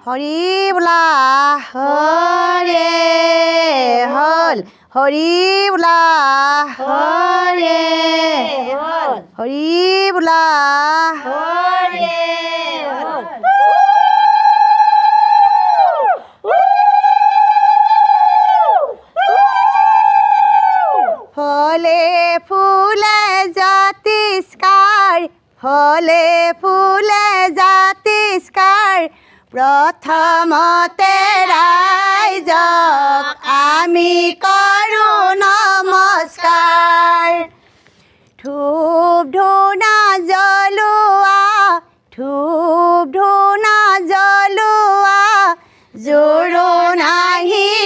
হৰি বোলা হৰে হল হৰি বোলা হৰে হল হৰি বোলা হৰে হল ফলে ফুলে জাতিষ্কাৰ ফলে ফুলে জাতিষ্কাৰ প্ৰথমতে ৰাইজক আমি কৰোঁ নমস্কাৰ ধূপ ধূনা জ্বলোৱা ধূপ ধূনা জ্বলোৱা জোৰোণা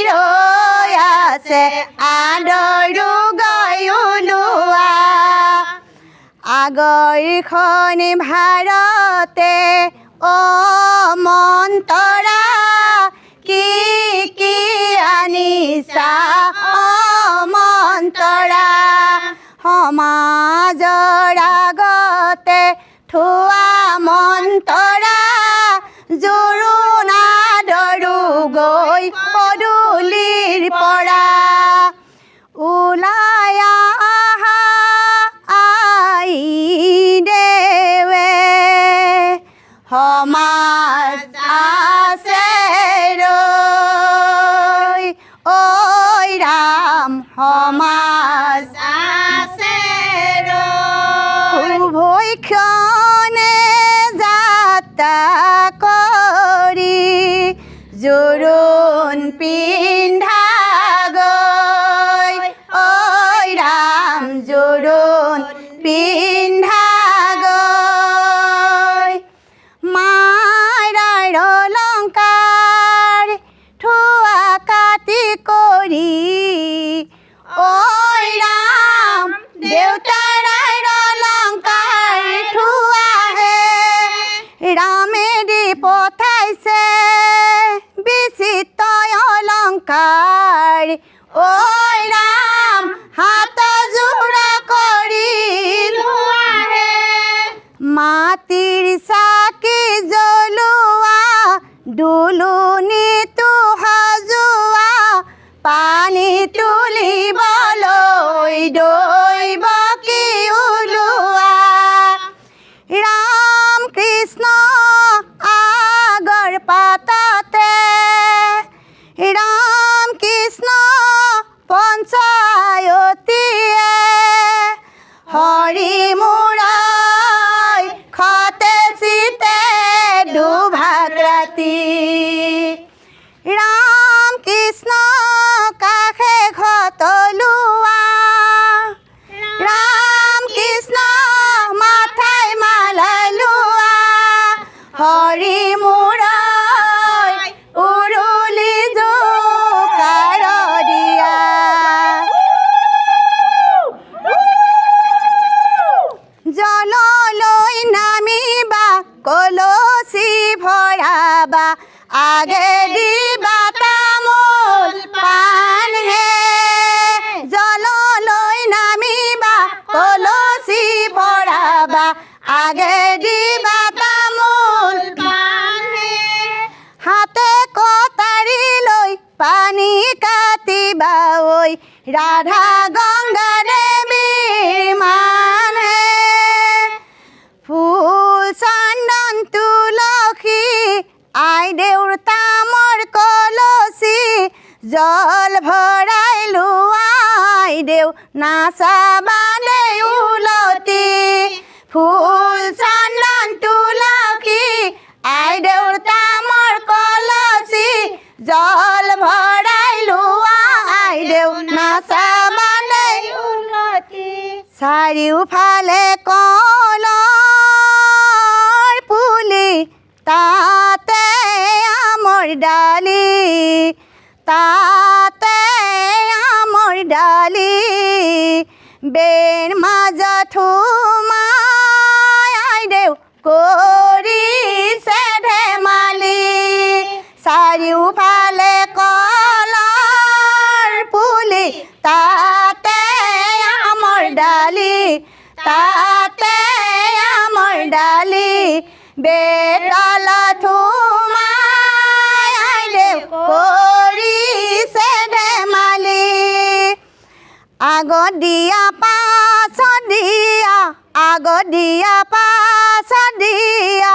ৰৈ আছে আদৰো গৈ ওলোৱা আগৰখন ভাৰতে মন্তৰা কি কি আনিছা মন্তৰা সমাজৰ আগতে থোৱা মন্তৰা জোৰোণা দৰো গৈ পদূলিৰ পৰা ওলাই আহা আই দেৱে সমাজ আছে ৰৈ ঐ ৰাম সমাজ আছে ৰৈ উভয়ক্ষণে যাত্ৰা কৰি জোৰোণ পিন্ধা গৈ ঐ ৰাম জোৰোণ পিন্ধা গৈ মায়াৰ অলংকাৰ থোৱা কাটি কৰি ঐ ৰাম দেউতাৰ অলংকাৰ থোৱাহে ৰামে দি পঠাইছে বিচিত্ৰ অলংকাৰ ঐ ৰাম হাত জোৰা কৰি লোৱাহে মাটিৰ চাকি জ্বলোৱা দুলনিটো সজোৱা পানী তুলিবলৈ দৈব কি ওলোৱা ৰাম কৃষ্ণ আগৰ পাততে ৰাম কৃষ্ণ পঞ্চায়তীয়ে হৰি মূৰাই খতে চিতে দুভাগ ৰাতি ৰাম কৃষ্ণ কাষে ঘটলোৱা ৰাম কৃষ্ণ মাথাই মালা লোৱা হৰি মূৰাই উৰুলি জোকাৰ দিয়া জললৈ নামিবা কলচি ভৰাবা আগে দিবা তামোল পাণ হে জললৈ নামিবা কলচি ভৰাবা আগে দিবা তামোল পাণ হে হাতে কটাৰী লৈ পানী কাটিবা ঐ ৰাধা গংগা দেৱীৰ মান হে ফুল চন্দন তুলসী আই দেউৰ তামৰ কলচি জল ভৰাই লোৱাই দেউ নাচাবানে উলতি ফুল চন্দন তুলসী আই দেউৰ তামৰ কলচি জল ভৰাই লোৱাই দেউ নাচাবানে উলতি চাৰিওফালে কলৰ পুলি তাতে আমৰ ডালি তাতে আমৰ ডালি বেৰ মাজত সোমাই দেউ কৰিছে ধেমালি চাৰিওফালে কলৰ পুলি তাতে আমৰ ডালি তাতে আমৰ ডালি বেতলত সোমাই আগত দিয়া পাছত দিয়া আগত দিয়া পাছত দিয়া